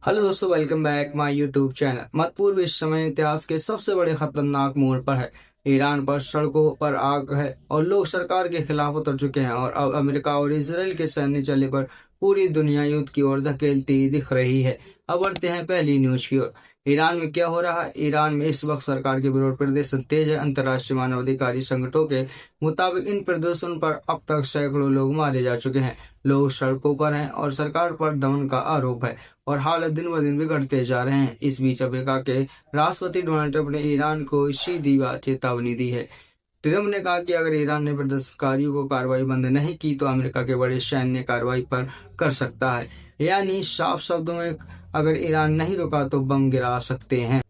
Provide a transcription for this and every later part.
Hello दोस्तों, welcome back my YouTube channel. मत पूर्व इस समय इतिहास के सबसे बड़े खतरनाक मोड़ पर है। ईरान पर सड़कों पर आग है और लोग सरकार के खिलाफ उतर चुके हैं और अब अमेरिका और इसराइल के सैन्य चले पर पूरी दुनिया युद्ध की ओर धकेलती दिख रही है। अब बढ़ते हैं पहली न्यूज की ओर। ईरान में क्या हो रहा है? ईरान में इस वक्त सरकार के विरोध प्रदर्शन तेज है। अंतर्राष्ट्रीय मानवाधिकारी संगठनों के मुताबिक इन प्रदर्शनों पर अब तक सैकड़ों लोग मारे जा चुके हैं। लोग सड़कों पर हैं और सरकार पर दमन का आरोप है और हालात दिन ब दिन बिगड़ते जा रहे हैं। इस बीच अमेरिका के राष्ट्रपति डोनाल्ड ट्रंप ने ईरान को सीधी चेतावनी दी है। ट्रंप ने कहा कि अगर ईरान ने प्रदर्शनकारियों को कार्रवाई बंद नहीं की तो अमेरिका के बड़े सैन्य कार्रवाई पर कर सकता है। यानी साफ शब्दों में, अगर ईरान नहीं रुका तो बम गिरा सकते हैं।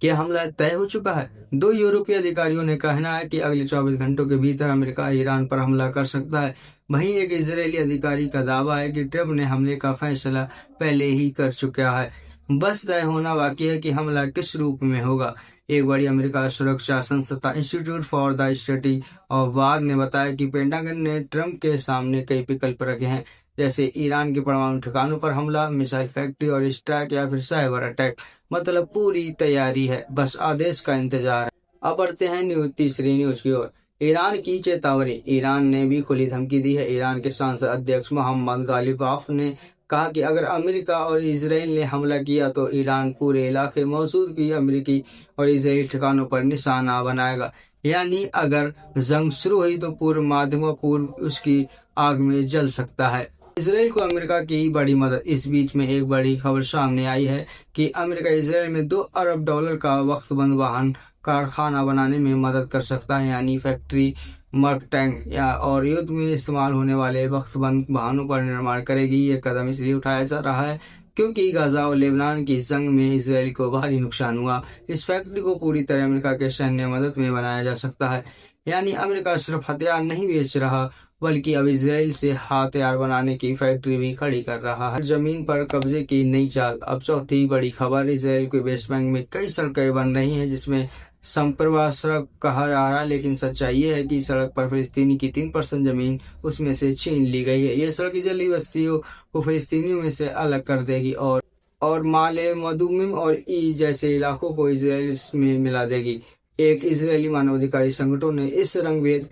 क्या हमला तय हो चुका है? दो यूरोपीय अधिकारियों ने कहना है कि अगले 24 घंटों के भीतर अमेरिका ईरान पर हमला कर सकता है। वहीं एक इजरायली अधिकारी का दावा है कि ट्रंप ने हमले का फैसला पहले ही कर चुका है, बस तय होना बाकी है कि हमला किस रूप में होगा। एक बड़ी अमेरिका सुरक्षा संस्था institute for the study of war ने बताया कि पेंटागन ने ट्रंप के सामने कई विकल्प रखे हैं, जैसे ईरान के परमाणु ठिकानों पर हमला, मिसाइल फैक्ट्री और स्ट्राइक या फिर साइबर अटैक। मतलब पूरी तैयारी है, बस आदेश का इंतजार है। अब बढ़ते हैं तीसरी न्यूज की ओर। ईरान की चेतावनी। ईरान ने भी खुली धमकी दी है। ईरान के सांसद अध्यक्ष मोहम्मद गालिबाफ ने कहा कि अगर अमेरिका और इसराइल ने हमला किया तो ईरान पूरे इलाके मौजूद की अमेरिकी और इसराइली ठिकानों पर निशाना बनाएगा। यानी अगर जंग शुरू हुई तो पूर्व माध्यम पूर्व उसकी आग में जल सकता है। इसराइल को अमेरिका की बड़ी मदद। इस बीच में एक बड़ी खबर सामने आई है कि अमेरिका इसराइल में $2 अरब का वक्तबंद वाहन कारखाना बनाने में मदद कर सकता है, यानी फैक्ट्री मर्क टैंक या और युद्ध में इस्तेमाल होने वाले वक्तबंद वाहनों पर निर्माण करेगी। ये कदम इसलिए उठाया जा रहा है क्योंकि गाजा और लेबनान की जंग में इसराइल को भारी नुकसान हुआ। इस फैक्ट्री को पूरी तरह अमेरिका के सैन्य मदद में बनाया जा सकता है। यानी अमेरिका सिर्फ हथियार नहीं बेच रहा बल्कि अब इसराइल से हथियार बनाने की फैक्ट्री भी खड़ी कर रहा है। जमीन पर कब्जे की नई चाल। अब चौथी बड़ी खबर। इसराइल के वेस्ट बैंक में कई सड़कें बन रही हैं जिसमें संप्रभा सड़क कहा जा रहा है, लेकिन सच्चाई ये है कि सड़क पर फिलिस्तीनी की 3% जमीन उसमें से छीन ली गई है। ये सड़क जल्दी बस्तियों को फिलिस्तीनियों में से अलग कर देगी और माले मदुमिम और ई जैसे इलाकों को इसराइल में मिला देगी। एक इजरायली मानवाधिकारी संगठन ने इस रंगभेद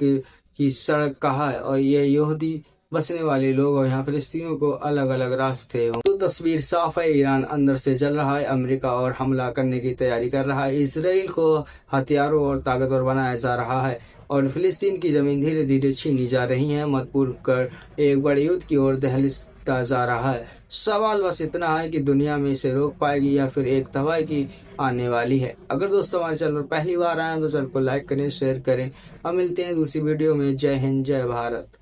की सड़क कहा है और ये यहूदी बसने वाले लोग और यहाँ फिलिस्तीनियों को अलग अलग रास्ते हों। तो तस्वीर साफ है, ईरान अंदर से चल रहा है, अमेरिका और हमला करने की तैयारी कर रहा है, इसराइल को हथियारों और ताकतवर बनाया जा रहा है और फिलिस्तीन की जमीन धीरे धीरे छीनी जा रही है। मत पूर्व कर एक बड़े युद्ध की ओर दहलीजता जा रहा है। सवाल बस इतना है कि दुनिया में इसे रोक पाएगी या फिर एक तबाही की आने वाली है। अगर दोस्तों हमारे चैनल पर पहली बार आए तो चैनल को लाइक करें, शेयर करें और मिलते हैं दूसरी वीडियो में। जय हिंद, जय भारत।